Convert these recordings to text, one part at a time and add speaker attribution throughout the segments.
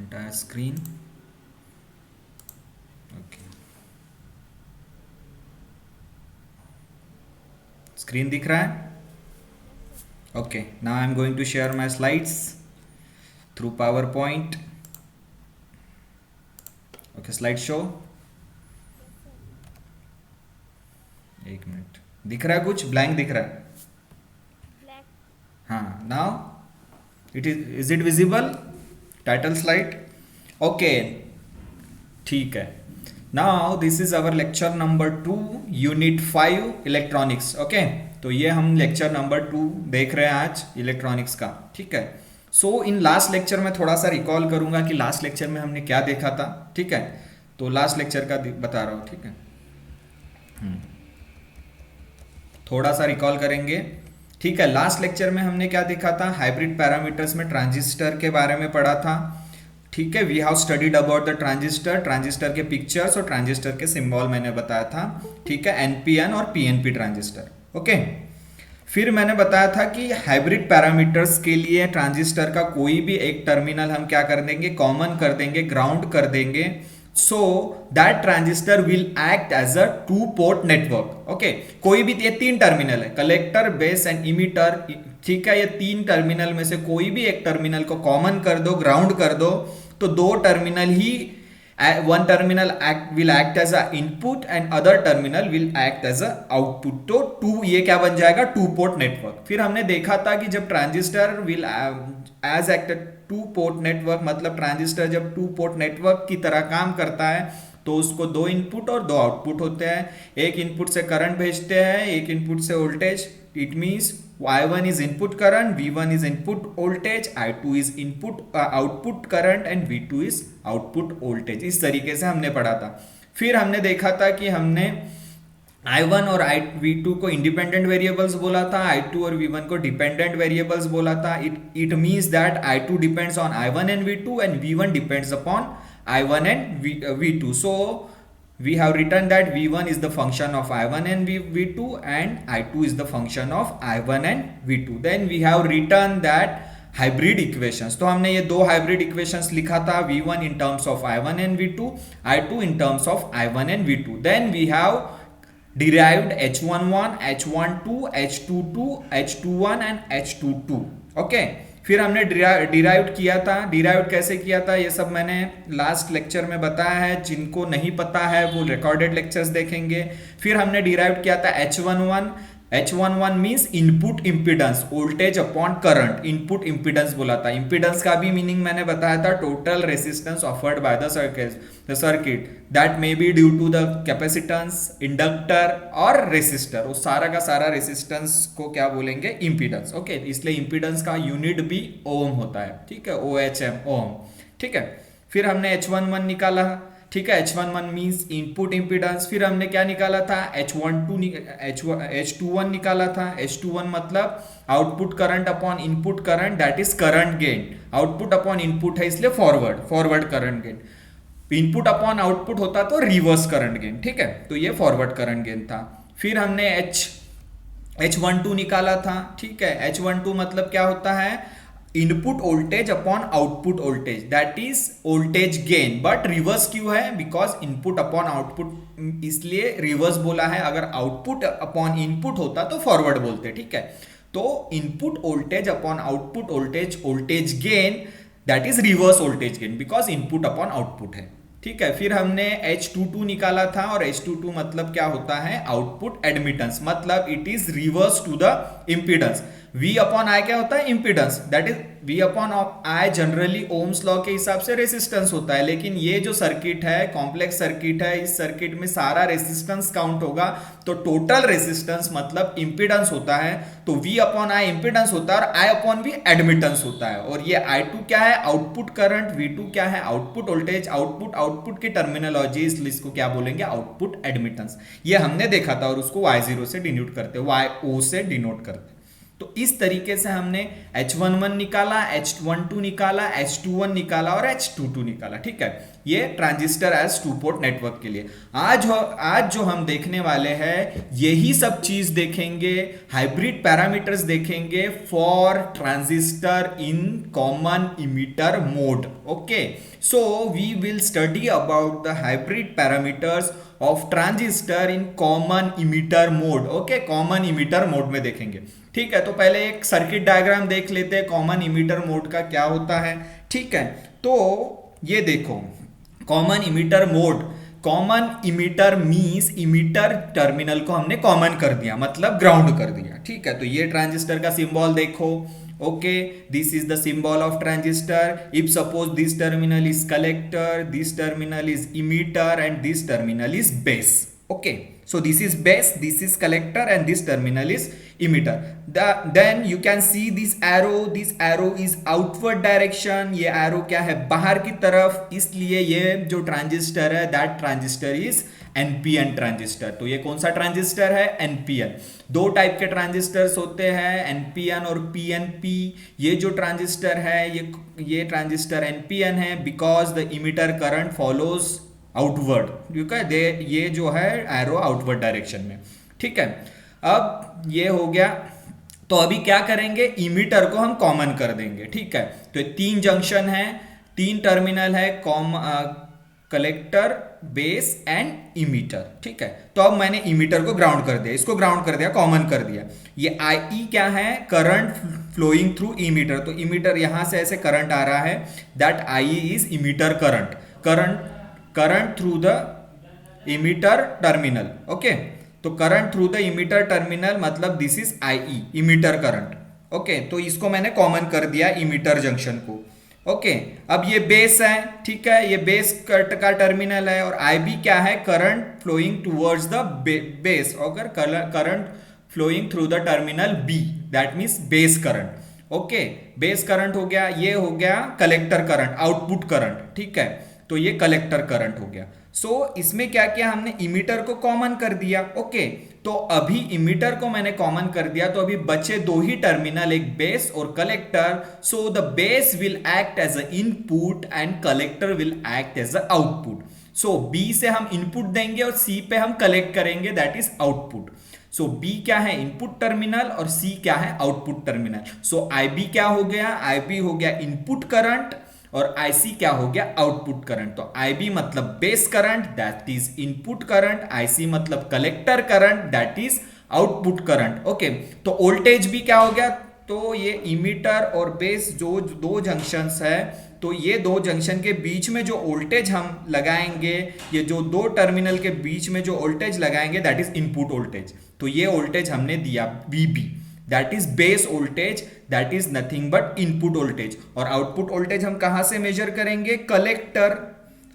Speaker 1: entire screen. Okay, screen दिख रहा है? Okay, now I'm going to share my slides through PowerPoint. Okay, slideshow. एक minute, दिख रहा है कुछ ब्लैंक दिख रहा है? हाँ, now is it visible title slide? Okay, ठीक है. Now this is our lecture number 2 unit 5 electronics. Okay, तो ये हम लेक्चर नंबर 2 देख रहे हैं आज इलेक्ट्रॉनिक्स का. ठीक है. सो इन लास्ट लेक्चर में थोड़ा सा रिकॉल करूंगा कि लास्ट लेक्चर में हमने क्या देखा था. ठीक है, तो लास्ट लेक्चर का बता रहा हूँ. ठीक है, थोड़ा सा रिकॉल करेंगे. ठीक है, लास्ट लेक्चर में हमने क्या देखा था? हाइब्रिड पैरामीटर्स में ट्रांजिस्टर के बारे में पढ़ा था. ठीक है, we have studied about the transistor, transistor के पिक्चर्स और ट्रांजिस्टर के सिंबल मैंने बताया था. ठीक है, एनपीएन और पीएनपी ट्रांजिस्टर. ओके, फिर मैंने बताया था कि हाइब्रिड पैरामीटर्स के लिए ट्रांजिस्टर का कोई भी एक टर्मिनल हम क्या कर देंगे? कॉमन कर देंगे, ग्राउंड कर देंगे. So that transistor will act as a two port network. Okay, कोई भी, ये 3 टर्मिनल है, कलेक्टर, बेस एंड इमीटर. ठीक है, ये 3 टर्मिनल में से कोई भी एक टर्मिनल को कॉमन कर दो, ग्राउंड कर दो, तो 2 terminal he, one terminal will act as a input and other terminal will act as a output. तो 2 ये क्या बन जाएगा? 2 पोर्ट नेटवर्क. फिर हमने देखा था कि जब transistor will as act 2 port network, मतलब ट्रांजिस्टर जब 2 पोर्ट नेटवर्क की तरह काम करता है तो उसको 2 इनपुट और 2 आउटपुट होते हैं. एक इनपुट से करंट भेजते हैं, एक इनपुट से voltage. It means I1 is input current, V1 is input voltage, I2 is input output current and V2 is output voltage. इस तरीके से हमने पढ़ा था. फिर हमने देखा था कि हमने I1 और V2 को इंडिपेंडेंट वेरिएबल्स बोला था, I2 और V1 को डिपेंडेंट वेरिएबल्स बोला था. It means that I2 depends on I1 and V2 and V1 depends upon I1 and V2. So we have written that V1 is the function of I1 and V2 and I2 is the function of I1 and V2. Then we have written that hybrid equations. तो हमने ये 2 hybrid equations लिखा था, V1 in terms of I1 and V2, I2 in terms of I1 and V2. Then we have derived H11, H12, H22, H21 and H22. Okay, फिर हमने derive किया था. Derive कैसे किया था ये सब मैंने लास्ट लेक्चर में बताया है. जिनको नहीं पता है वो रिकॉर्डेड लेक्चर्स देखेंगे. फिर हमने डिराइव किया था H11. H11 means input impedance, voltage upon current. Input impedance बोला था. इम्पीडेंस का भी मीनिंग मैंने बताया था, total resistance offered by the circuit that may be due to the capacitance, inductor और रेसिस्टर. वो सारा का सारा रेसिस्टेंस को क्या बोलेंगे? इम्पीडेंस. ओके, इसलिए इम्पीडेंस का यूनिट भी ओम होता है. ठीक है, OHM, ओम. ठीक है, फिर हमने H11 निकाला. ठीक है, H11 मीन्स इनपुट इम्पीडेंस. फिर हमने क्या निकाला था? H21 निकाला था. H21 मतलब output current upon input current, that is current gain. Output upon input है इसलिए forward current gain. Input upon output होता तो रिवर्स करंट गेन. ठीक है, तो ये फॉरवर्ड करंट गेन था. फिर हमने H12 निकाला था. ठीक है, H12 मतलब क्या होता है? Input voltage upon output voltage, that is voltage gain. But reverse क्यों है? बिकॉज इनपुट अपॉन आउटपुट, इसलिए रिवर्स बोला है. अगर आउटपुट अपॉन इनपुट होता तो फॉरवर्ड बोलते. ठीक है, तो input voltage upon output voltage, voltage gain, that is reverse voltage gain because input upon output है. ठीक है, फिर हमने H22 निकाला था और H22 मतलब क्या होता है? आउटपुट एडमिटेंस, मतलब it is reverse to the impedance. V upon I क्या होता है? Impedance. That is V upon I generally ohm's law के हिसाब से रेसिस्टेंस होता है, लेकिन ये जो सर्किट है कॉम्प्लेक्स सर्किट है, इस सर्किट में सारा रेसिस्टेंस काउंट होगा, तो टोटल रेसिस्टेंस मतलब इम्पीडेंस होता है. तो V अपॉन I इम्पीडेंस होता है और I अपॉन V एडमिटेंस होता है. और ये I2 क्या है? Output current. V2 क्या है? Output voltage. आउटपुट की टर्मिनोलॉजी, इसलिए इसको क्या बोलेंगे? Output admittance. ये हमने देखा था और उसको Y0 से डिनोट करते, YO से डिनोट करते. तो इस तरीके से हमने H11 निकाला, H12 निकाला, H21 निकाला और H22 निकाला। ठीक है, ये transistor as two port network के लिए। आज जो हम देखने वाले हैं यही सब चीज देखेंगे, हाइब्रिड पैरामीटर्स देखेंगे for transistor in common emitter mode. Okay, so we will study about the hybrid parameters of transistor in common emitter mode. Okay, common emitter mode में देखेंगे। ठीक है, तो पहले एक सर्किट डायग्राम देख लेते हैं कॉमन इमीटर मोड का क्या होता है। ठीक है, तो ये देखो common emitter mode. Common emitter means emitter terminal को हमने कॉमन कर दिया, मतलब ग्राउंड कर दिया। ठीक है, तो ये ट्रांजिस्टर का सिंबल देखो। Okay, this is the symbol of transistor. If suppose this terminal is collector, this terminal is emitter and this terminal is base. Okay, so this is base, this is collector and this terminal is emitter. Then you can see this arrow is outward direction. ये arrow क्या है, बाहर की तरफ, इसलिए ये जो transistor है that transistor is NPN transistor. तो ये कौन सा ट्रांजिस्टर है, NPN। दो टाइप के ट्रांजिस्टर्स होते हैं, NPN और PNP। ये जो ट्रांजिस्टर है ये ट्रांजिस्टर NPN है because the emitter current follows outward. ठीक है, ये जो है एरो आउटवर्ड डायरेक्शन में। ठीक है, अब ये हो गया। तो अभी क्या करेंगे, इमीटर को हम कॉमन कर देंगे। ठीक है, तो तीन जंक्शन है, तीन टर्मिनल है, कलेक्टर, बेस एंड इमीटर। ठीक है, तो अब मैंने इमीटर को ग्राउंड कर दिया, इसको ग्राउंड कर दिया, कॉमन कर दिया। ये IE क्या है, करंट फ्लोइंग थ्रू इमीटर। तो इमीटर यहां से ऐसे करंट आ रहा है, that IE is emitter current through the emitter terminal. Okay, तो current through the emitter terminal मतलब this is IE, emitter current. Okay, तो इसको मैंने कॉमन कर दिया इमीटर जंक्शन को। ओके, अब ये बेस है। ठीक है, ये बेस का टर्मिनल है और IB क्या है, current flowing towards the base. अगर current flowing through the terminal B, that means base current. Okay, base current हो गया, ये हो गया कलेक्टर करंट, आउटपुट करंट। ठीक है, तो ये कलेक्टर करंट हो गया। सो इसमें क्या किया हमने, इमीटर को कॉमन कर दिया। ओके, तो अभी इमीटर को मैंने कॉमन कर दिया, तो अभी बचे दो ही टर्मिनल, एक बेस और collector. So the base will act as a input and collector will act as a output. So B से हम इनपुट देंगे और C पे हम कलेक्ट करेंगे, that is output. So B क्या है, इनपुट टर्मिनल, और C क्या है, आउटपुट टर्मिनल। सो IB क्या हो गया, IB हो गया इनपुट करंट और IC क्या हो गया, आउटपुट करंट। तो IB मतलब base current, that is input current, IC मतलब collector current, that is output current. Okay, तो वोल्टेज भी क्या हो गया, तो ये इमीटर और बेस जो दो जंक्शंस है, तो ये दो जंक्शन के बीच में जो वोल्टेज हम लगाएंगे, ये जो दो टर्मिनल के बीच में जो वोल्टेज लगाएंगे, दैट इज इनपुट वोल्टेज। तो ये वोल्टेज हमने दिया VB, that is base voltage, that is nothing but input voltage. और आउटपुट वोल्टेज हम कहां से मेजर करेंगे, कलेक्टर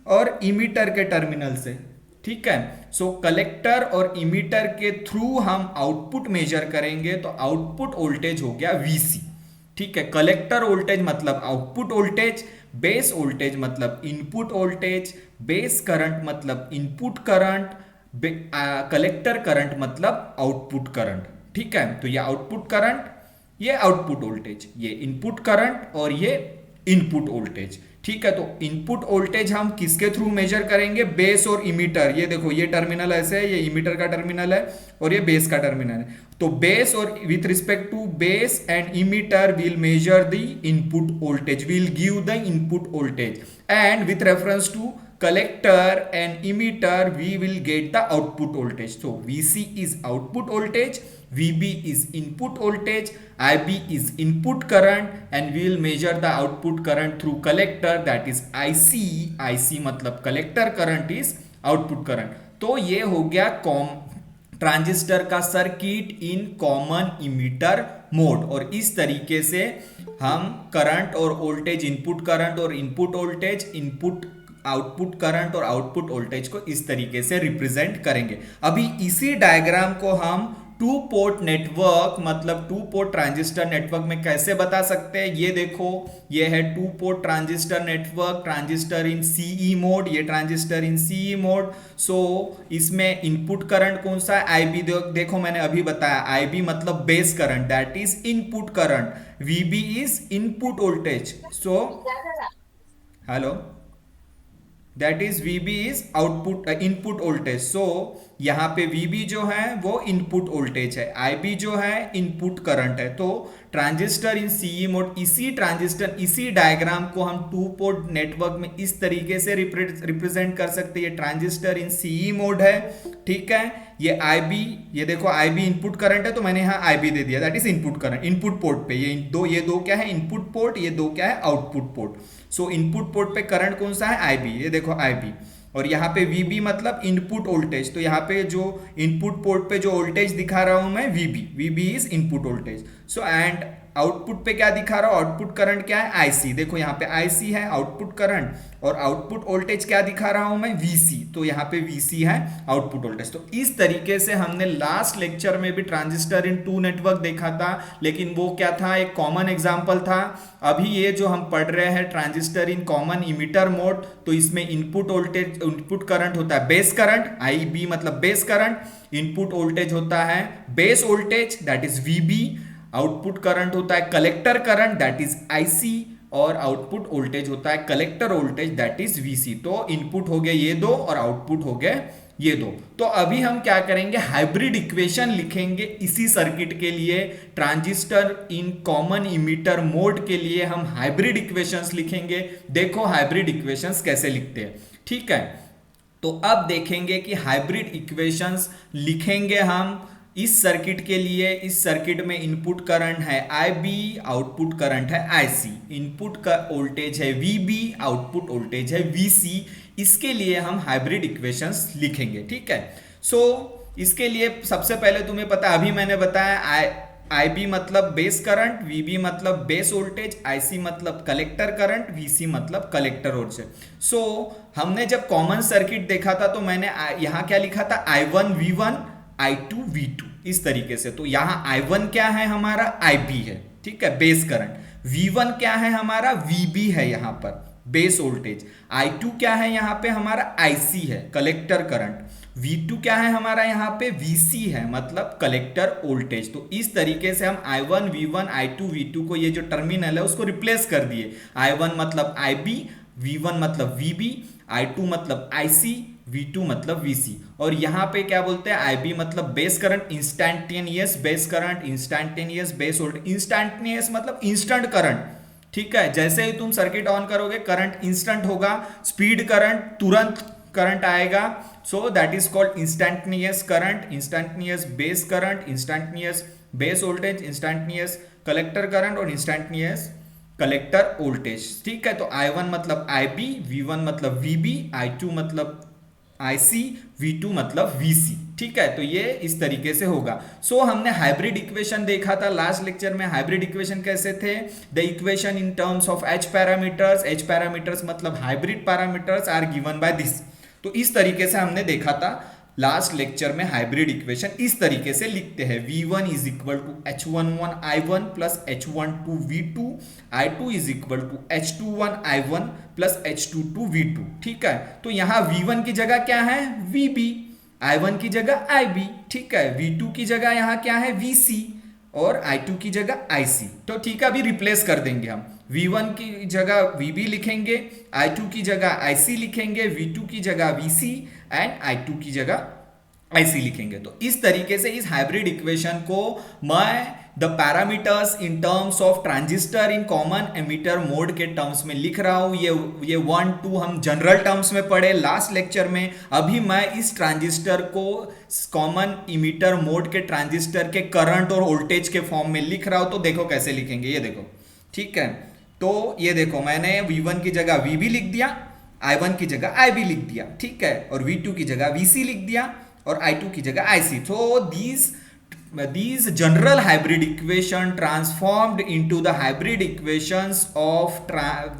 Speaker 1: और इमीटर के टर्मिनल से। ठीक है, सो कलेक्टर और इमीटर के थ्रू हम आउटपुट मेजर करेंगे, तो आउटपुट वोल्टेज हो गया VC। ठीक है, कलेक्टर वोल्टेज मतलब आउटपुट वोल्टेज, बेस वोल्टेज मतलब इनपुट वोल्टेज, बेस करंट मतलब इनपुट करंट, कलेक्टर करंट मतलब आउटपुट करंट। ठीक है, तो ये आउटपुट करंट, ये आउटपुट वोल्टेज, ये इनपुट करंट और ये इनपुट वोल्टेज। ठीक है, तो इनपुट वोल्टेज हम किसके थ्रू मेजर करेंगे, बेस और इमीटर। ये देखो, ये टर्मिनल ऐसे है, ये इमीटर का टर्मिनल है और ये बेस का टर्मिनल है। तो बेस और with respect to base and emitter will measure the input voltage, will give the input voltage, and with reference to collector and emitter we will get the output voltage. So VC is output voltage, VB is input voltage, IB is input current, and we will measure the output current through collector, that is IC मतलब collector current is output current. तो ये हो गया transistor का circuit in common emitter mode. और इस तरीके से हम करंट और वोल्टेज, इनपुट करंट और input voltage, input output current और आउटपुट वोल्टेज को इस तरीके से रिप्रेजेंट करेंगे। अभी इसी डायग्राम को हम टू पोर्ट नेटवर्क मतलब टू पोर्ट ट्रांजिस्टर नेटवर्क में कैसे बता सकते हैं, ये देखो, ये है two port transistor network, transistor in CE mode, ये transistor in CE mode. So इसमें इनपुट करंट कौन सा है, आईबी। देखो मैंने अभी बताया, आईबी मतलब base current, that is input current, VB is input voltage. So hello, that is VB is output input voltage. So यहाँ पे वीबी जो है वो इनपुट वोल्टेज है, आईबी जो है इनपुट करंट है। तो ट्रांजिस्टर इन सीई मोड, इसी ट्रांजिस्टर इसी डायग्राम को हम टू पोर्ट नेटवर्क में इस तरीके से रिप्रेजेंट कर सकते हैं। ये ट्रांजिस्टर इन सीई मोड है, ठीक है। ये आईबी, ये देखो आईबी इनपुट करंट है, तो मैंने यहाँ आईबी दे दिया, that is input current input port पे। ये दो क्या है, इनपुट पोर्ट, ये दो क्या है, आउटपुट पोर्ट। सो इनपुट पोर्ट पे करंट कौन सा है, आईबी, ये देखो आईबी। और यहाँ पे वीबी मतलब इनपुट वोल्टेज, तो यहाँ पे जो इनपुट पोर्ट पे जो वोल्टेज दिखा रहा हूं मैं, VB is input voltage. So and output पे क्या दिखा रहा हूं, आउटपुट करंट क्या है, आईसी। देखो यहाँ पे आईसी है आउटपुट करंट, और आउटपुट वोल्टेज क्या दिखा रहा हूं मैं, वीसी। तो यहाँ पे वीसी है आउटपुट वोल्टेज। तो इस तरीके से हमने लास्ट लेक्चर में भी ट्रांजिस्टर इन टू नेटवर्क देखा था, लेकिन वो क्या था, एक कॉमन एग्जांपल था। अभी ये जो हम पढ़ रहे हैं transistor in common emitter mode, तो इसमें इनपुट वोल्टेज, इनपुट करंट होता है बेस करंट, आईबी मतलब बेस करंट, इनपुट वोल्टेज होता है base voltage, that is VB, output current होता है collector current, that is IC, और आउटपुट वोल्टेज होता है collector voltage, that is VC. तो इनपुट हो गए ये दो और आउटपुट हो गए ये दो। तो अभी हम क्या करेंगे, हाइब्रिड इक्वेशन लिखेंगे इसी सर्किट के लिए, transistor in common emitter mode के लिए हम हाइब्रिड इक्वेशंस लिखेंगे। देखो हाइब्रिड इक्वेशंस कैसे लिखते हैं, ठीक है। तो अब देखेंगे कि हाइब्रिड इक्वेशंस लिखेंगे हम इस सर्किट के लिए। इस सर्किट में इनपुट करंट है IB, आउटपुट करंट है IC, इनपुट का वोल्टेज है VB, आउटपुट वोल्टेज है VC। इसके लिए हम हाइब्रिड इक्वेशंस लिखेंगे, ठीक है। सो इसके लिए सबसे पहले तुम्हें पता, अभी मैंने बताया IB मतलब बेस करंट, VB मतलब बेस वोल्टेज, IC मतलब कलेक्टर करंट, VC मतलब कलेक्टर वोल्टेज। सो हमने जब कॉमन सर्किट देखा था तो मैंने यहाँ क्या लिखा था, I1 V1 I2 V2 इस तरीके से। तो यहां I1 क्या है हमारा, IB है, ठीक है, बेस करंट। V1 क्या है हमारा, VB है यहां पर बेस वोल्टेज। I2 क्या है यहां पे हमारा, IC है कलेक्टर करंट। V2 क्या है हमारा यहाँ पे, VC है मतलब कलेक्टर वोल्टेज। तो इस तरीके से हम I1 V1 I2 V2 को, ये जो टर्मिनल है उसको रिप्लेस कर दिए। I1 मतलब IB, V1 मतलब VB, I2 मतलब IC, V2 मतलब VC। और यहाँ पे क्या बोलते हैं, IB मतलब base current, instantaneous base current, instantaneous base voltage. Instantaneous मतलब इंस्टेंट करंट, ठीक है। जैसे ही तुम सर्किट ऑन करोगे करंट इंस्टेंट होगा, स्पीड करंट तुरंत करंट आएगा। So that is called instantaneous current, instantaneous base current, instantaneous base voltage, instantaneous collector current और इंस्टैंटेनियस कलेक्टर वोल्टेज, ठीक है। तो I1 मतलब IB, V1 मतलब VB, I2 मतलब IC, V2 मतलब VC, ठीक है। तो ये इस तरीके से होगा। सो हमने हाइब्रिड इक्वेशन देखा था लास्ट लेक्चर में। हाइब्रिड इक्वेशन कैसे थे, the equation in terms of H parameters, H parameters मतलब hybrid parameters are given by this. तो इस तरीके से हमने देखा था लास्ट लेक्चर में। हाइब्रिड इक्वेशन इस तरीके से लिखते हैं, V1 is equal to H11 I1 plus H12 V2, I2 is equal to H21 I1 plus H22 V2, ठीक है। तो यहाँ V1 की जगह क्या है, VB, I1 की जगह IB, ठीक है। V2 की जगह यहाँ क्या है, VC, और I2 की जगह IC। तो ठीक है, अभी रिप्लेस कर देंगे हम, V1 की जगह VB लिखेंगे, I2 की जगह IC लिखेंगे, V2 की जगह VC एंड I2 की जगह IC लिखेंगे। तो इस तरीके से इस हाइब्रिड इक्वेशन को मैं the parameters in terms of transistor in common emitter mode के टर्म्स में लिख रहा हूं। ये 1 2 हम जनरल टर्म्स में पढ़े लास्ट लेक्चर में। अभी मैं इस ट्रांजिस्टर को कॉमन इमिटर मोड के ट्रांजिस्टर के करंट और वोल्टेज के फॉर्म में लिख रहा हूं। तो देखो कैसे लिखेंगे, ये देखो, ठीक है। तो ये देखो, मैंने V1 की जगह VB लिख दिया, I1 की जगह IB लिख दिया, ठीक है, और V2 की जगह VC लिख दिया, और I2 की जगह IC। So these general hybrid equation transformed into the hybrid equations of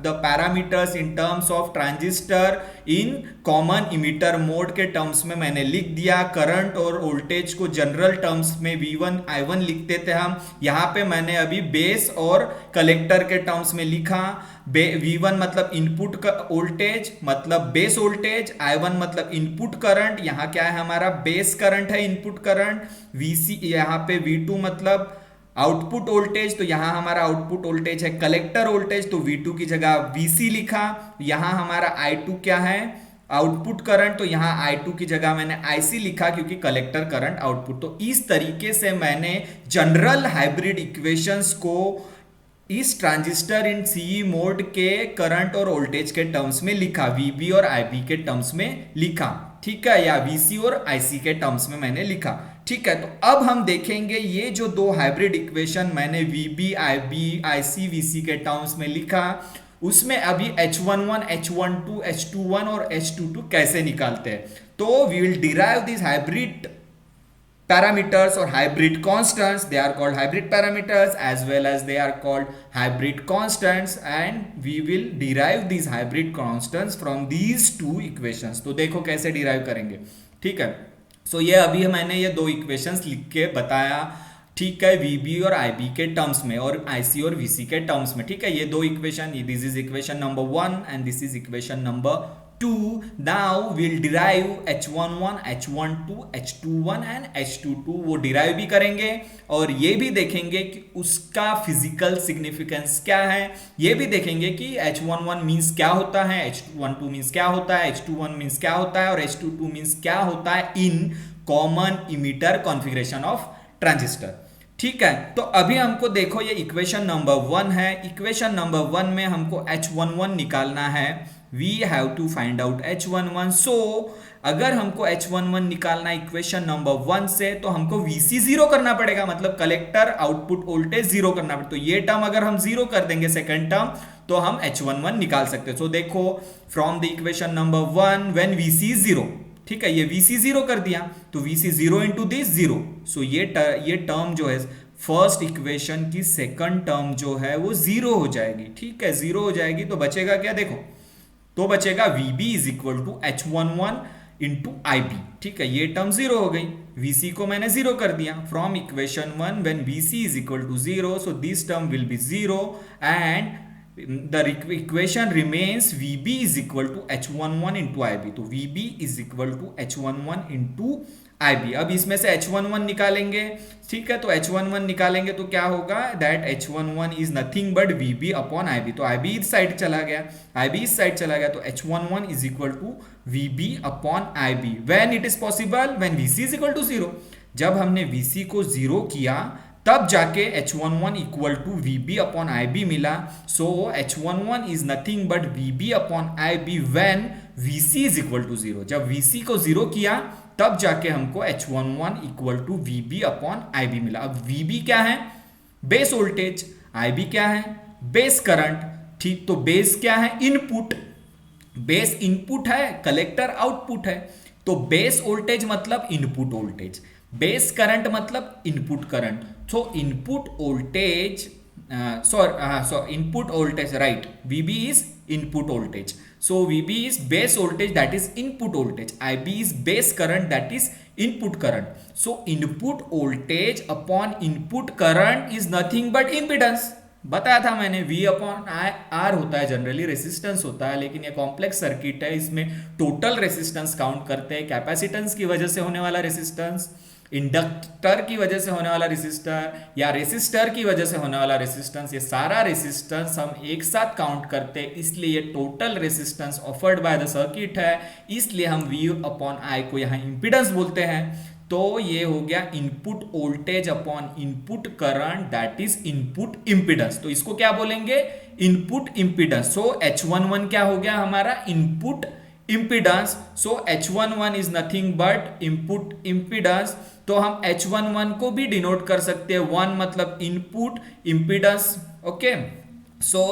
Speaker 1: the parameters in terms of transistor in common emitter mode के टर्म्स में मैंने लिख दिया। करंट और वोल्टेज को जनरल टर्म्स में V1 I1 लिखते थे हम, यहाँ पे मैंने अभी बेस और कलेक्टर के टर्म्स में लिखा। V1 मतलब इनपुट वोल्टेज मतलब बेस वोल्टेज, I1 मतलब इनपुट करंट, यहाँ क्या है हमारा बेस करंट है इनपुट करंट, VC यहाँ पे V2 मतलब आउटपुट वोल्टेज, तो यहां हमारा आउटपुट वोल्टेज है कलेक्टर वोल्टेज, तो V2 की जगह VC लिखा। यहां हमारा I2 क्या है आउटपुट करंट, तो यहां I2 की जगह मैंने IC लिखा क्योंकि कलेक्टर करंट आउटपुट। तो इस तरीके से मैंने जनरल हाइब्रिड इक्वेशंस को इस ट्रांजिस्टर इन सीई मोड के करंट और वोल्टेज के टर्म्स में लिखा, VB और IB के टर्म्स में लिखा, ठीक है, या VC और IC के टर्म्स में मैंने लिखा, ठीक है। तो अब हम देखेंगे ये जो दो हाइब्रिड इक्वेशन मैंने VB IB IC VC के टर्म्स में लिखा, उसमें अभी H11 H12 H21 और H22 कैसे निकालते हैं। तो we will derive this hybrid parameters or hybrid constants. They are called hybrid parameters as well as they are called hybrid constants, and we will derive these hybrid constants from these two equations. तो देखो कैसे derive करेंगे, ठीक है। सो ये अभी मैंने ये दो इक्वेशंस लिख के बताया, ठीक है, VB और IB के टर्म्स में और IC और VC के टर्म्स में, ठीक है। ये दो equation, this is equation number 1 and this is equation number 2. Now we'll derive H11, H12, H21 and H22, वो डिराइव भी करेंगे और ये भी देखेंगे कि उसका फिजिकल सिग्निफिकेंस क्या है, ये भी देखेंगे कि H11 मीन्स क्या होता है, H12 मीन्स क्या होता है, H21 मीन्स क्या होता है और H22 मीन्स क्या होता है इन common emitter configuration of transistor, ठीक है। तो अभी हमको देखो ये इक्वेशन नंबर 1 है, इक्वेशन नंबर 1 में हमको H11 निकालना है, we have to find out H11. so अगर हमको H11 निकालना इक्वेशन नंबर 1 से, तो हमको VC जीरो करना पड़ेगा, मतलब कलेक्टर आउटपुट वोल्टेज जीरो करना पड़ेगा। तो ये टर्म अगर हम जीरो कर देंगे सेकंड टर्म, तो हम H11 निकाल सकते हैं। सो देखो from the equation number 1 when VC is zero, ठीक है, ये VC जीरो कर दिया, तो VC zero into this zero. So ये टर्म जो है फर्स्ट इक्वेशन की सेकंड टर्म जो है वो जीरो हो जाएगी, ठीक है, जीरो हो जाएगी। तो बचेगा क्या, देखो, तो बचेगा VB is equal to H11 into IB, ठीक है, ये टर्म जीरो हो गई, VC को मैंने जीरो कर दिया। From equation 1 when VC is equal to zero, so this term will be zero and the equation remains VB is equal to H11 into IB. तो VB is equal to H11 into IB. अब इसमें से H11 निकालेंगे, ठीक है, तो H11 निकालेंगे तो क्या होगा, that H11 is nothing but VB upon IB. तो IB इस साइड चला गया, IB इस साइड चला गया, तो H11 is equal to VB upon IB. When it is possible, when VC is equal to 0. जब हमने VC को 0 किया तब जाके H11 equal to VB upon IB मिला। So H11 is nothing but VB upon IB when VC is equal to 0। जब VC को 0 किया तब जाके हमको H11 equal to VB upon IB मिला। अब VB क्या है, बेस वोल्टेज, IB क्या है, बेस करंट, ठीक, तो बेस क्या है, इनपुट, बेस इनपुट है, कलेक्टर आउटपुट है, तो बेस वोल्टेज मतलब इनपुट वोल्टेज, बेस करंट मतलब input current. So input voltage input voltage, right, VB is input voltage, so VB is base voltage, that is input voltage, IB is base current, that is input current. So input voltage upon input current is nothing but impedance. बताया था मैंने, V upon R होता है generally, resistance होता है, लेकिन ये complex circuit है, इसमें टोटल रेसिस्टेंस काउंट करते हैं, कैपेसिटेंस की वजह से होने वाला रेसिस्टेंस, इंडक्टर की वजह से होने वाला रेसिस्टर या रेसिस्टर की वजह से होने वाला रेसिस्टेंस, ये सारा रेसिस्टेंस हम एक साथ काउंट करते हैं, इसलिए ये total resistance offered by the circuit है, इसलिए हम V अपॉन I को यहाँ इंपीडेंस बोलते हैं। तो ये हो गया input voltage upon input current, that is input impedance. तो इसको क्या बोलेंगे, इनपुट इंपीडेंस। सो H11 क्या हो गया हमारा, input impedance. So H11 is nothing but input impedance. तो हम H11 को भी डिनोट कर सकते हैं, 1 मतलब इनपुट इंपीडेंस, ओके। सो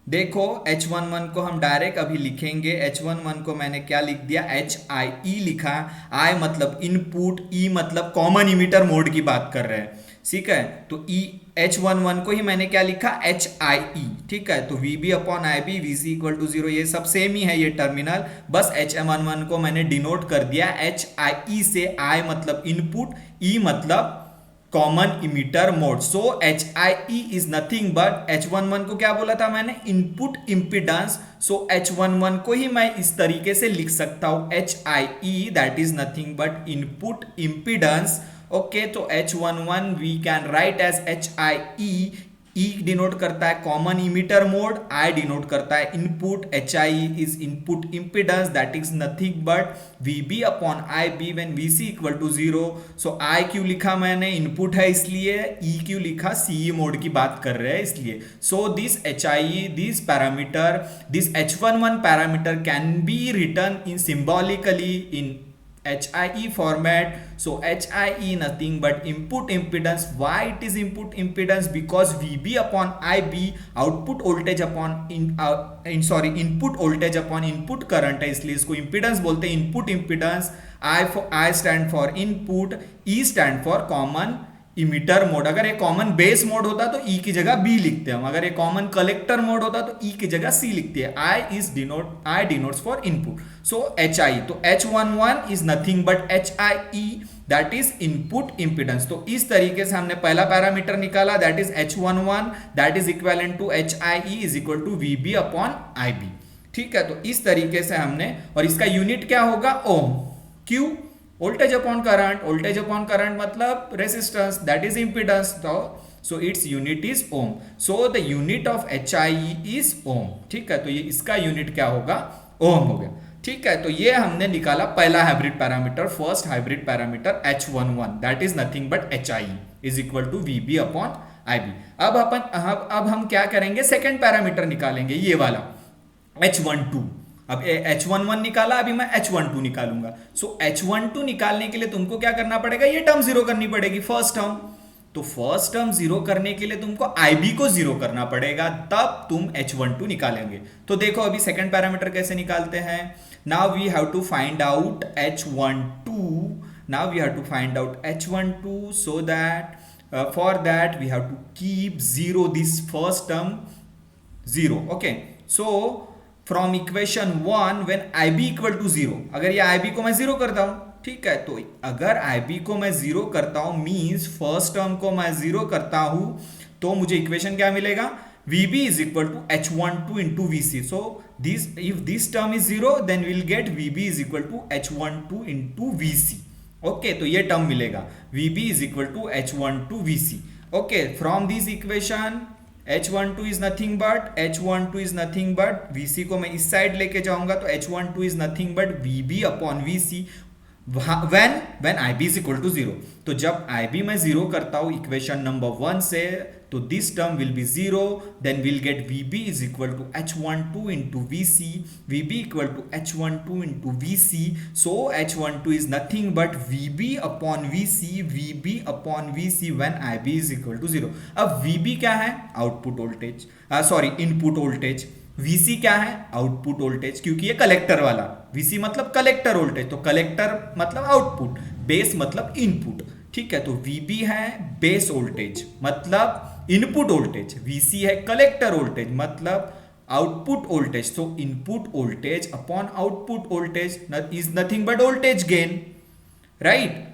Speaker 1: देखो H11 को हम डायरेक्ट अभी लिखेंगे, H11 को मैंने क्या लिख दिया, HIE लिखा, I मतलब इनपुट, E मतलब कॉमन इमीटर मोड की बात कर रहे हैं। ठीक है। तो ई H11 को ही मैंने क्या लिखा, HIE, ठीक है। तो VB upon IB, VC equal to 0, ये सब सेम ही है ये टर्मिनल, बस HM11 को मैंने डिनोट कर दिया HIE से। I मतलब इनपुट, E मतलब common emitter mode. So HIE is nothing but, H11 को क्या बोला था मैंने, इनपुट इंपिडेंस। सो H11 को ही मैं इस तरीके से लिख सकता हूं, HIE that is nothing but input impedance. Okay, तो H11 we can write as HIE। E denote करता है common emitter mode, I denote करता है input, HIE is input impedance that is nothing but VB upon IB when VC equal to 0। So I क्यों लिखा मैंने, input है इसलिए, E क्यों लिखा, CE मोड की बात कर रहे हैं इसलिए। So this HIE, this parameter, this H11 parameter can be return in symbolically in HIE format. So HIE nothing but input impedance. Why it is input impedance? Because VB upon IB output voltage upon input voltage upon input current है, इसलिए इसको impedance बोलते हैं, input impedance। I stand for input, E stand for common emitter mode. अगर ये common base mode होता तो E की जगह B लिखते हैं हम, अगर ये कॉमन कलेक्टर मोड होता तो E की जगह C लिखते हैं। I denotes for input. So HIE, तो H11 is nothing but HIE that is input impedance. तो इस तरीके से हमने पहला पैरामीटर निकाला, that is H11 that is equivalent to HIE is equal to VB upon IB। ठीक है, तो इस तरीके से हमने, और इसका यूनिट क्या होगा, ओम। क्यों, voltage upon current, voltage upon current मतलब resistance that is impedance, so it's unit is ohm. So the unit of HIE is ohm. ठीक है, तो ये इसका यूनिट क्या होगा, ओम हो गया। ठीक है, तो ये हमने निकाला पहला hybrid parameter, first hybrid parameter H11 that is nothing but HIE is equal to VB upon IB। अब हम क्या करेंगे, सेकेंड पैरामीटर निकालेंगे, ये वाला H12। अब H11 निकाला, अभी मैं H12 निकालूंगा। सो H12 निकालने के लिए तुमको क्या करना पड़ेगा, ये टर्म जीरो करनी पड़ेगी, फर्स्ट टर्म। तो फर्स्ट टर्म जीरो करने के लिए तुमको IB को जीरो करना पड़ेगा, तब तुम H12 निकालेंगे। तो देखो अभी सेकंड पैरामीटर कैसे निकालते हैं। Now we have to find out H12 so that for that we have to keep zero this first term zero. Okay, so from equation 1 when IB equal to 0, अगर ये IB को मैं zero करता हूं, ठीक है, तो अगर IB को मैं जीरो करता हूं मींस फर्स्ट टर्म को मैं जीरो करता हूं, तो मुझे इक्वेशन क्या मिलेगा, VB is equal to H12 into VC। So this, if this term is zero then will get VB is equal to H12 into VC। Okay, तो ये टर्म मिलेगा, VB is equal to H12 VC। Okay, from this equation H12 is nothing but VC को मैं इस side लेके जाऊंगा, तो H12 is nothing but VB upon VC when IB is equal to 0। तो जब IB मैं जीरो करता हूं इक्वेशन नंबर 1 से, तो this term will be zero, then will get VB is equal to H12 into VC, VB equal to H12 into VC। So H12 is nothing but VB upon VC when IB is equal to 0। अब VB क्या है, output voltage, input voltage. VC क्या है, output voltage, क्योंकि ये collector वाला, VC मतलब collector voltage, तो कलेक्टर मतलब आउटपुट, बेस मतलब इनपुट। ठीक है, तो VB है बेस वोल्टेज मतलब इनपुट वोल्टेज, VC है कलेक्टर वोल्टेज मतलब आउटपुट वोल्टेज। तो input voltage upon output voltage is nothing but voltage gain, right.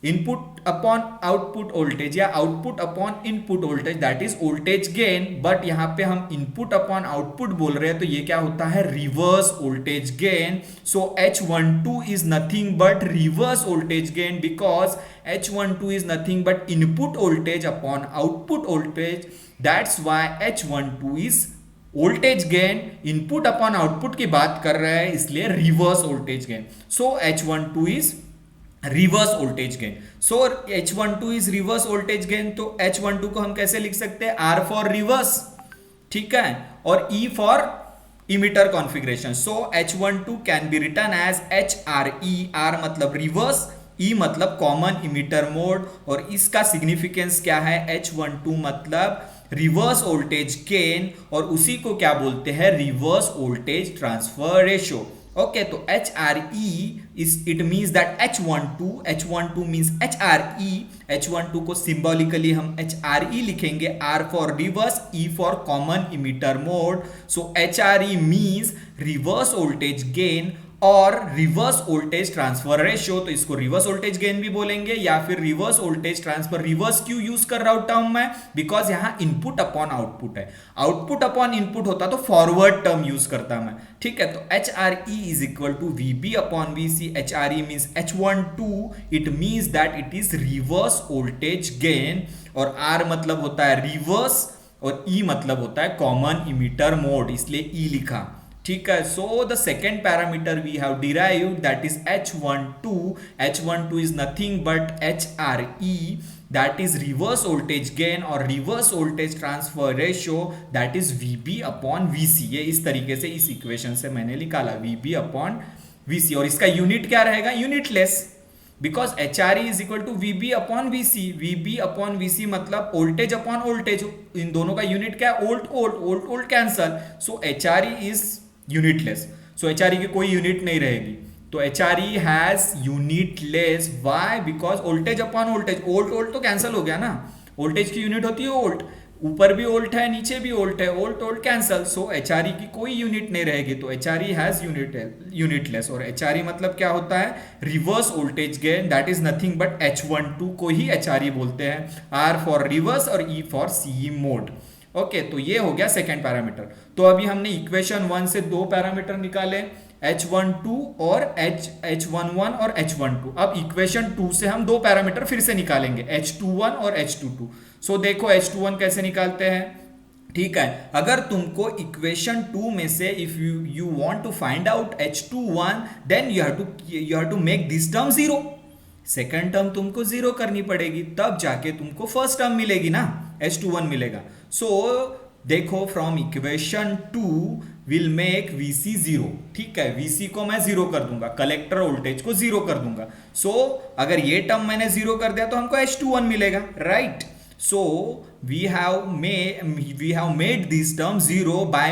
Speaker 1: Input upon output voltage या output upon input voltage that is voltage gain, but यहां पे हम input upon output बोल रहे हैं, तो ये क्या होता है, reverse voltage gain. So H12 is nothing but reverse voltage gain, because H12 is nothing but input voltage upon output voltage, that's why H12 is voltage gain. Input upon output की बात कर रहे हैं इसलिए reverse voltage gain. So H12 is reverse voltage gain. So H12 is reverse voltage gain, तो H12 को हम कैसे लिख सकते हैं, R फॉर रिवर्स, ठीक है, और E for emitter configuration. So H12 can be written as HRE, R मतलब रिवर्स, E मतलब कॉमन इमीटर मोड, और इसका सिग्निफिकेंस क्या है, H12 मतलब रिवर्स वोल्टेज गेन, और उसी को क्या बोलते हैं, reverse voltage transfer ratio. Okay तो H R E is it means that H12 means H12 को सिंबॉलिकली हम HRE लिखेंगे, R for reverse, E for common emitter mode. So HRE means reverse voltage gain और reverse voltage transfer ratio. तो इसको reverse voltage gain भी बोलेंगे या फिर रिवर्स वोल्टेज ट्रांसफर. रिवर्स क्यों यूज कर रहा हूं टर्म में? बिकॉज यहां इनपुट अपॉन आउटपुट है, आउटपुट अपॉन इनपुट होता तो फॉरवर्ड टर्म यूज करता मैं. ठीक है, तो H R E is equal to VB upon VC. H R E means H12, it means that it is reverse voltage gain, और R मतलब होता है रिवर्स और E मतलब होता है कॉमन इमिटर मोड, इसलिए E लिखा. ठीक है, so the second parameter we have derived that is H12 is nothing but HRE, that is reverse voltage gain और reverse voltage transfer ratio, that is VB upon VC. ये इस तरीके से इस इक्वेशन से मैंने निकाला VB अपॉन VC. और इसका यूनिट क्या रहेगा? Unitless, because HRE is equal to VB upon VC. VB upon VC मतलब वोल्टेज अपॉन वोल्टेज. इन दोनों का यूनिट क्या है? Volt cancel. So HRE is unitless. So HRE की कोई यूनिट नहीं रहेगी. तो HRE has unitless. Why? Because voltage upon voltage. Volt तो कैंसिल हो गया ना. वोल्टेज की यूनिट होती है वोल्ट, ऊपर भी वोल्ट है नीचे भी वोल्ट है, वोल्ट कैंसल. सो HRE की कोई यूनिट नहीं रहेगी. तो HRE हैज यूनिटलेस. और HRE मतलब क्या होता है? Reverse voltage gain, that is nothing but H12 को ही HRE बोलते हैं. R फॉर रिवर्स और E for CE mode. Okay, तो ये हो गया सेकेंड पैरामीटर. तो अभी हमने इक्वेशन 1 से दो पैरामीटर निकाले, H12 और H11 और H12. अब इक्वेशन 2 से हम दो पैरामीटर फिर से निकालेंगे, H21 और H22. सो देखो H21 कैसे निकालते हैं. ठीक है, अगर तुमको इक्वेशन 2 में से if you want to find out H21 then you have to make this term zero. Second term तुमको जीरो करनी पड़ेगी, तब जाके तुमको फर्स्ट टर्म मिलेगी ना, H21 मिलेगा. सो देखो from equation 2 will make VC zero. ठीक है, VC को मैं जीरो कर दूंगा, कलेक्टर वोल्टेज को जीरो कर दूंगा. सो अगर ये टर्म मैंने जीरो कर दिया तो हमको H21 मिलेगा, right. So we have made this term zero by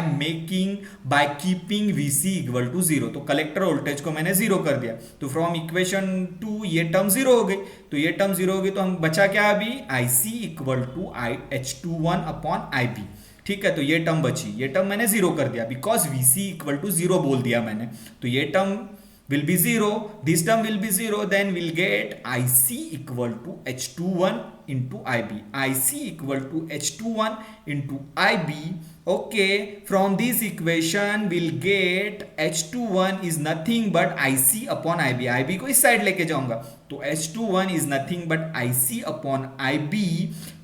Speaker 1: keeping VC equal to zero. तो कलेक्टर वोल्टेज को मैंने जीरो कर दिया. तो फ्रॉम इक्वेशन 2 ये टर्म जीरो हो गई. तो ये टर्म जीरो हो गई तो हम बचा क्या अभी? IC equal to H21 upon IB. ठीक है, तो ये टर्म बची, ये टर्म मैंने जीरो कर दिया because VC equal to zero बोल दिया मैंने. तो ये term will be 0, this term will be 0, then we'll get IC equal to H21 into IB. IC equal to H21 into IB. Okay, from this equation we'll get H21 is nothing but IC upon IB. IB को इस side लेके जाऊंगा, तो H21 is nothing but IC upon IB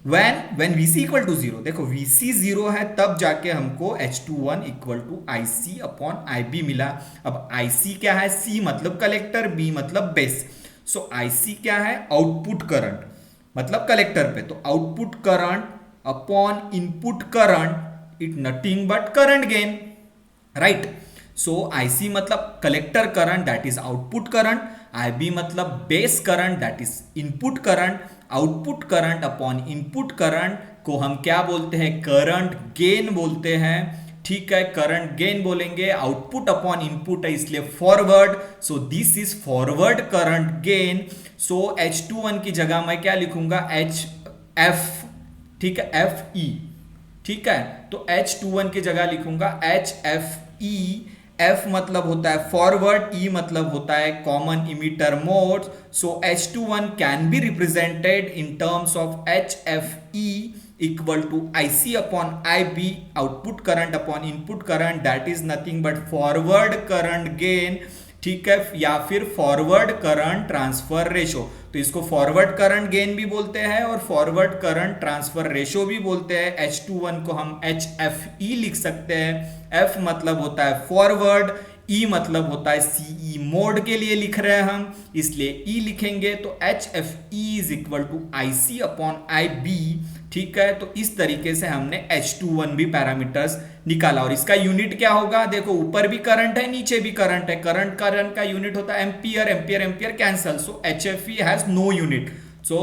Speaker 1: when VC equal to 0. देखो VC 0 है तब जाके हमको H21 equal to IC upon IB मिला. अब IC क्या है? C मतलब कलेक्टर, B मतलब बेस. सो IC क्या है? आउटपुट करंट मतलब कलेक्टर पे, तो output current upon input current, it nothing but current gain, right. So IC मतलब collector current, that is output current. IB मतलब base current, that is input current. Output current upon input current को हम क्या बोलते हैं? Current gain बोलते हैं. ठीक है, करंट गेन बोलेंगे. आउटपुट अपॉन इनपुट है इसलिए forward. So this is forward current gain. So H21 की जगह मैं क्या लिखूंगा? HF. ठीक है, FE. ठीक है, तो H21 की जगह लिखूंगा HFE. F मतलब होता है फॉरवर्ड, E मतलब होता है common emitter mode. So H21 can be represented in terms of HFE equal to IC upon IB, output current upon input current, that is nothing but forward current gain. ठीक है, या फिर forward current transfer ratio. तो इसको forward current gain भी बोलते हैं और फॉरवर्ड करंट ट्रांसफर रेशो भी बोलते हैं. H21 को हम HFE लिख सकते हैं. F मतलब होता है फॉरवर्ड, E मतलब होता है CE मोड के लिए लिख रहे हैं हम, इसलिए E लिखेंगे. तो HFE is equal to IC upon IB. ठीक है, तो इस तरीके से हमने H21 भी पैरामीटर्स निकाला. और इसका यूनिट क्या होगा? देखो ऊपर भी करंट है नीचे भी करंट है. करंट का यूनिट होता है ampere cancel. So HFE has no unit. So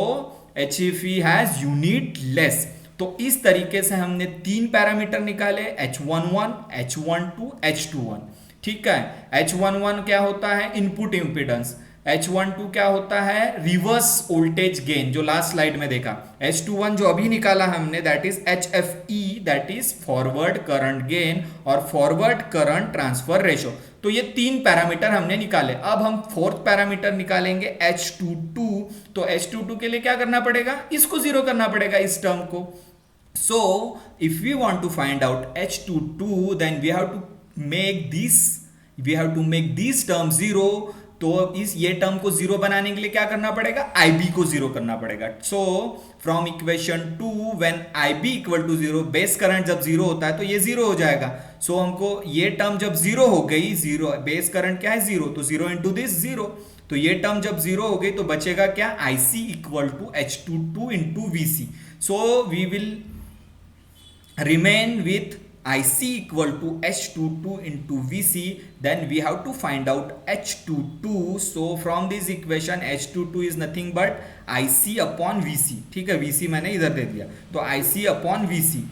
Speaker 1: HFE has unitless. तो इस तरीके से हमने तीन पैरामीटर निकाले, H11, H12, H21. ठीक है। H11 क्या होता है, इनपुट इंपिडेंस। H12 क्या होता है, रिवर्स वोल्टेज गेन, जो लास्ट स्लाइड में देखा। H21 जो अभी निकाला हमने, that is HFE, that is forward current gain और फॉरवर्ड करंट ट्रांसफर रेशो। तो ये तीन पैरामीटर हमने निकाले। अब हम फोर्थ पैरामीटर निकालेंगे H22। तो H22 के लिए क्या करना पड़ेगा, इसको जीरो करना पड़ेगा, इस टर्म को। So if we want to find out H22, then we have to make these terms zero। तो इस ये टर्म को जीरो बनाने के लिए क्या करना पड़ेगा, IB को जीरो करना पड़ेगा। So from equation 2 when IB equal to zero, base current जब जीरो होता है तो ये जीरो हो जाएगा। सो हमको ये टर्म जब जीरो हो गई, जीरो बेस करंट क्या है, जीरो, तो जीरो इंटू दिस जीरो। तो ये टर्म जब जीरो हो गई तो बचेगा क्या, IC equal to H22 into VC। So we will remain with IC equal to H22 into VC, then we have to find out H22। so from this equation H22 is nothing but IC upon VC। ठीक है, VC मैंने इधर दे दिया, तो IC upon VC।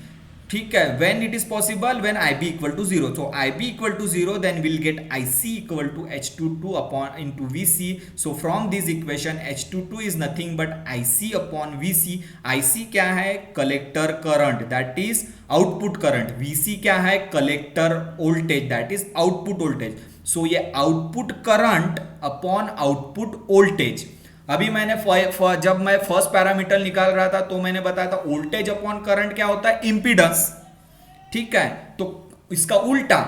Speaker 1: ठीक है, when it is possible when IB equal to 0, so IB equal to 0, then we'll get IC equal to H22 upon into VC। so from this equation H22 is nothing but IC upon VC। IC क्या है, collector current, that is output current. VC क्या है, collector voltage, that is output voltage. So ये output current upon output voltage. अभी मैंने जब मैं first parameter निकाल रहा था तो मैंने बताया था वोल्टेज अपॉन करंट क्या होता है, इंपीडेंस। ठीक है, तो इसका उल्टा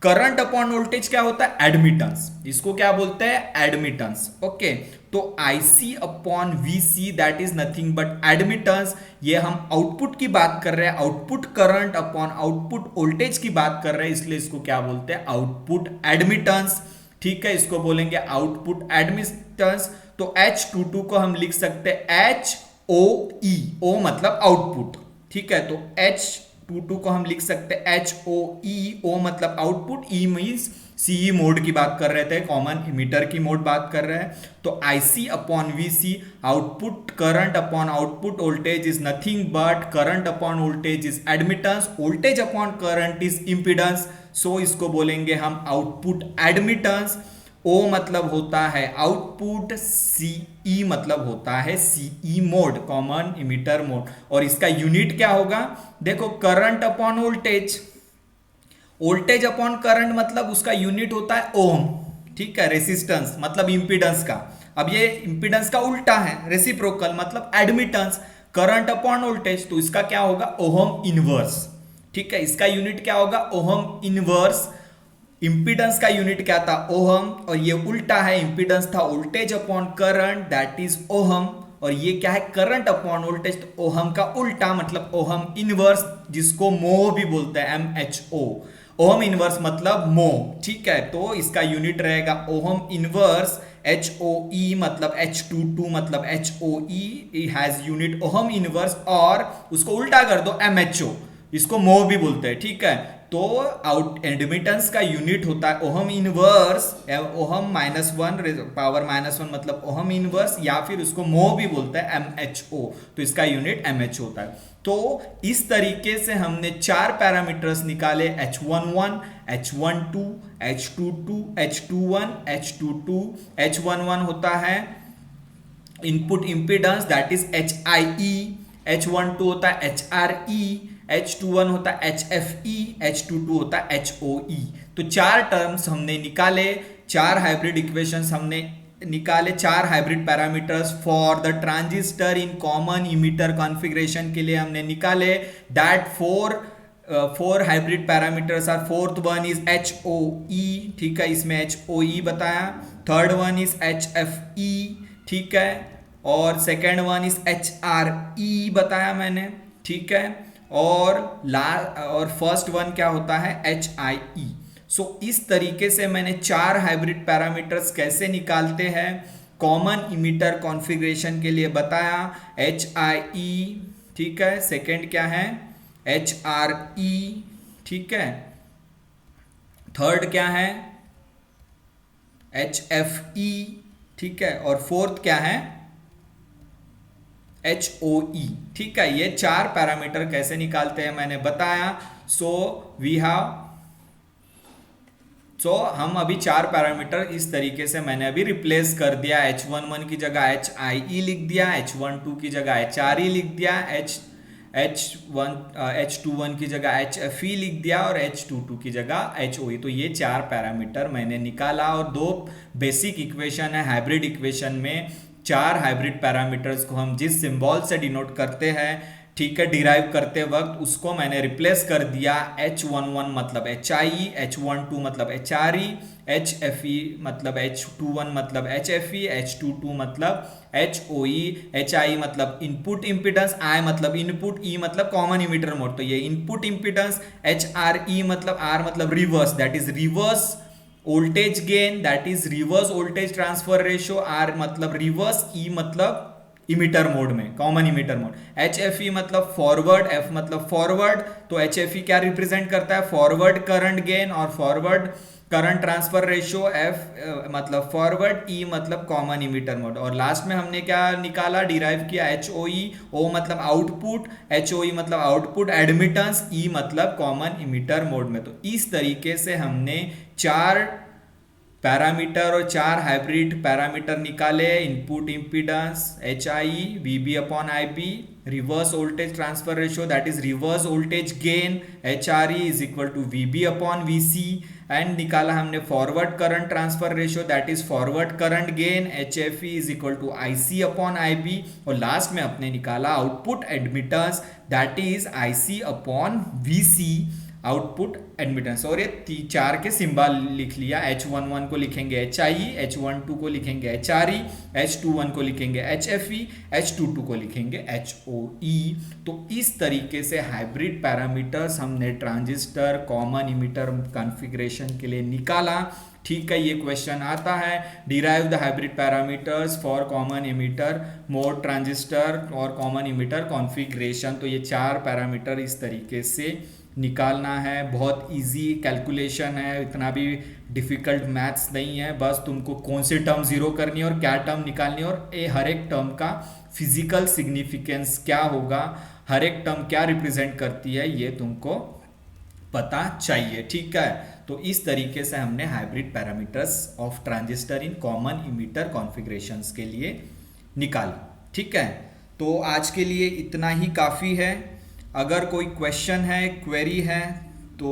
Speaker 1: करंट अपॉन वोल्टेज क्या होता है, एडमिटेंस। इसको क्या बोलते हैं, एडमिटेंस। ओके, तो IC upon VC that is nothing but admittance. ये हम आउटपुट की बात कर रहे हैं, output current upon output voltage की बात कर रहे हैं, इसलिए इसको क्या बोलते हैं, आउटपुट एडमिटेंस। ठीक है, इसको बोलेंगे आउटपुट एडमिटेंस। तो H22 को हम लिख सकते हैं HOE, O मतलब आउटपुट। ठीक है, तो H22 को हम लिख सकते हैं HOE, O मतलब output, E means CE mode की बात कर रहे थे, कॉमन इमीटर की मोड बात कर रहे हैं। तो IC upon VC, output current upon output voltage is nothing but current upon voltage is admittance, voltage upon current is impedance. So इसको बोलेंगे हम आउटपुट एडमिटेंस। O मतलब होता है आउटपुट, CE मतलब होता है CE mode, common emitter mode. और इसका यूनिट क्या होगा, देखो current upon voltage, voltage upon current मतलब उसका यूनिट होता है ओम। ठीक है, रेसिस्टेंस मतलब इंपीडेंस का। अब ये इंपीडेंस का उल्टा है, रेसिप्रोकल मतलब एडमिटेंस, करंट अपॉन वोल्टेज, तो इसका क्या होगा, ओहम इनवर्स। ठीक है, इसका यूनिट क्या होगा, ओहम इनवर्स। इंपीडेंस का यूनिट क्या था, ओहम, और ये उल्टा है, इंपीडेंस था voltage upon current, that is ohm, और ये क्या है, करंट अपॉन वोल्टेज, तो ओहम का उल्टा मतलब ओहम इनवर्स, जिसको मो भी बोलते हैं, MHO। ओहम इनवर्स मतलब मो। ठीक है, तो इसका यूनिट रहेगा ओहम इनवर्स। HOE मतलब H22 मतलब HOE has unit ohm inverse, और उसको उल्टा कर दो MHO, इसको मो भी बोलते हैं। ठीक है, तो आउट एडमिटेंस का यूनिट होता है ओहम इनवर्स, ओहम -1 पावर -1 मतलब ओहम इनवर्स, या फिर उसको मो भी बोलते हैं MHO, तो इसका यूनिट MH होता है। तो इस तरीके से हमने चार पैरामीटर्स निकाले, H11, H12, H22, H21, H22। H11 होता है input impedance, that is HIE। H12 होता है HRE, H21 होता है HFE, H22 होता है HOE। तो चार टर्म्स हमने निकाले, चार हाइब्रिड इक्वेशंस हमने निकाले, चार hybrid parameters for the transistor in common emitter configuration के लिए हमने निकाले। That four hybrid parameters are, fourth one is HOE। ठीक है, इसमें HOE बताया। Third one is HFE। ठीक है, और सेकेंड वन इज HRE बताया मैंने। ठीक है, और फर्स्ट वन क्या होता है, HIE। सो इस तरीके से मैंने चार हाइब्रिड पैरामीटर्स कैसे निकालते हैं कॉमन इमीटर कॉन्फ़िगरेशन के लिए बताया। HIE, ठीक है, सेकेंड क्या है, HRE। ठीक है, थर्ड क्या है, HFE। ठीक है, और फोर्थ क्या है, HOE। ठीक है, ये चार पैरामीटर कैसे निकालते हैं मैंने बताया। सो वी हैव सो हम अभी चार पैरामीटर इस तरीके से मैंने अभी रिप्लेस कर दिया। H11 की जगह HIE लिख दिया, H12 की जगह HRE लिख दिया, H21 की जगह HFE लिख दिया और H22 की जगह HOE। तो ये चार पैरामीटर मैंने निकाला और दो बेसिक इक्वेशन है हाइब्रिड इक्वेशन में। चार हाइब्रिड पैरामीटर्स को हम जिस सिंबल से डिनोट करते हैं, ठीक है, डिराइव करते वक्त, उसको मैंने रिप्लेस कर दिया। H11 मतलब HIE, H12 मतलब HRE, HFE मतलब H21 मतलब HFE, H22 मतलब HOE, HI मतलब इनपुट इम्पिडेंस, I मतलब इनपुट, E मतलब कॉमन इमिटर मोड। तो ये इनपुट इम्पिडेंस, HRE मतलब R मतलब reverse, that is reverse voltage gain, that is reverse voltage transfer ratio, R मतलब रिवर्स, E मतलब इमिटर मोड में, कॉमन इमिटर मोड। HFE मतलब फॉरवर्ड, F मतलब फॉरवर्ड। तो HFE क्या रिप्रेजेंट करता है? फॉरवर्ड करंट गेन और forward current transfer ratio. F मतलब फॉरवर्ड, E मतलब कॉमन इमिटर मोड। और लास्ट में हमने क्या निकाला, डिराइव किया, HOE। O मतलब आउटपुट, HOE मतलब आउटपुट एडमिटेंस, E मतलब कॉमन इमिटर मोड में। तो इस तरीके से हमने चार पैरामीटर और चार हाइब्रिड पैरामीटर निकाले। Input impedance HIE, VB upon IB, reverse voltage transfer ratio that is reverse voltage gain, HRE is equal to VB upon VC। And निकाला हमने forward current transfer ratio that is forward current gain, HFE is equal to IC upon IB। और last में अपने निकाला output admittance that is IC upon VC, output admittance. और ये चार के सिंबल लिख लिया। H11 को लिखेंगे HIE, H12 को लिखेंगे HRE, H21 को लिखेंगे HFE, H22 को लिखेंगे HOE। तो इस तरीके से हाइब्रिड पैरामीटर्स हमने ट्रांजिस्टर कॉमन इमिटर कॉन्फ़िगरेशन के लिए निकाला। ठीक है, ये क्वेश्चन आता है, derive the hybrid parameters for common emitter mode transistor और कॉमन इमिटर कॉन्फ़िगरेशन। तो ये चार पैरामीटर इस तरीके से निकालना है। बहुत इजी कैलकुलेशन है, इतना भी डिफ़िकल्ट मैथ्स नहीं है। बस तुमको कौन से टर्म ज़ीरो करनी है और क्या टर्म निकालनी है, और ये हर एक टर्म का फिजिकल सिग्निफिकेंस क्या होगा, हर एक टर्म क्या रिप्रेजेंट करती है, ये तुमको पता चाहिए। ठीक है, तो इस तरीके से हमने hybrid parameters of transistor in common emitter configurations के लिए निकाला। ठीक है, तो आज के लिए इतना ही काफ़ी है। अगर कोई क्वेश्चन है, क्वेरी है, तो